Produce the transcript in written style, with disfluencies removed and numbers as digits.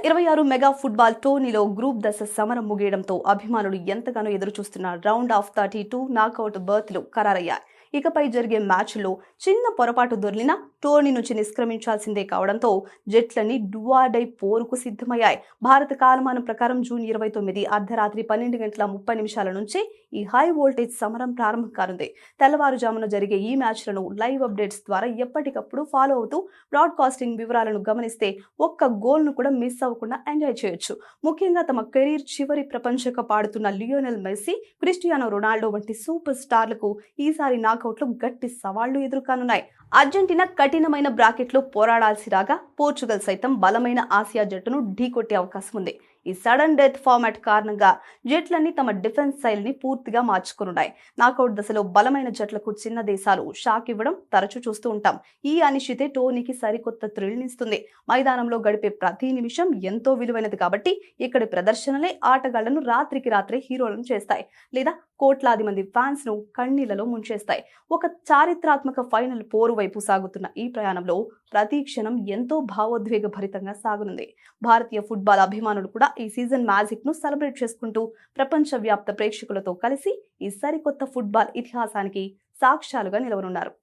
2026 mega football టోర్నీలో group దశ సమరం ముగియడంతో అభిమానులు ఎంతగానో ఎదురుచూస్తున్న రౌండ్ ఆఫ్ 32 నాకౌట్ బర్త్లు ఖరారయ్యాయి. ఇకపై జరిగే మ్యాచ్లో చిన్న పొరపాటు దొర్లినా టోర్నీ నుంచి నిష్క్రమించాల్సిందే కావడంతో జట్లన్నీ డువాడై పోరుకు సిద్ధమయ్యాయి. భారత కాలమానం ప్రకారం జూన్ 29 అర్ధరాత్రి 12:30 నుంచి ఈ హై వోల్టేజ్ సమరం ప్రారంభం కానుంది. తెల్లవారుజామున జరిగే ఈ మ్యాచ్లను లైవ్ అప్డేట్స్ ద్వారా ఎప్పటికప్పుడు ఫాలో అవుతూ బ్రాడ్కాస్టింగ్ వివరాలను గమనిస్తే ఒక్క గోల్ను కూడా మిస్ అవ్వకుండా ఎంజాయ్ చేయొచ్చు. ముఖ్యంగా తమ కెరీర్ చివరి ప్రపంచ కప్ ఆడుతున్న లియోనెల్ మెస్సీ, క్రిస్టియానో రొనాల్డో వంటి సూపర్ స్టార్లకు ఈసారి నాకౌట్లు గట్టి సవాళ్లు ఎదుర్కానున్నాయి. అర్జెంటీనా కఠినమైన బ్రాకెట్లో పోరాడాల్సి రాగా పోర్చుగల్ సైతం బలమైన ఆసియా జట్టును ఢీకొట్టే అవకాశం ఉంది. ఈ సడన్ డెత్ ఫార్మాట్ కారణంగా జట్లన్నీ తమ డిఫెన్స్ శైలిని పూర్తిగా మార్చుకున్నాయి. నాకౌట్ దశలో బలమైన జట్లకు చిన్న దేశాలు షాక్ ఇవ్వడం తరచూ చూస్తూ ఉంటాం. ఈ అనిశ్చితే టోర్నీకి సరికొత్త థ్రిల్ ఇస్తుంది. మైదానంలో గడిపే ప్రతి నిమిషం ఎంతో విలువైనది కాబట్టి ఇక్కడి ప్రదర్శనలే ఆటగాళ్లను రాత్రికి రాత్రే హీరోలను చేస్తాయి, లేదా కోట్లాది మంది ఫ్యాన్స్ ను కన్నీళ్లలో ముంచేస్తాయి. ఒక చారిత్రాత్మక ఫైనల్ పోరు వైపు సాగుతున్న ఈ ప్రయాణంలో ప్రతి క్షణం ఎంతో భావోద్వేగ భరితంగా సాగనుంది. భారతీయ ఫుట్బాల్ అభిమానులు కూడా ఈ సీజన్ మ్యాజిక్ ను సెలబ్రేట్ చేసుకుంటూ ప్రపంచవ్యాప్త ప్రేక్షకులతో కలిసి ఈ సరికొత్త ఫుట్బాల్ ఇతిహాసానికి సాక్ష్యాలుగా నిలవనున్నారు.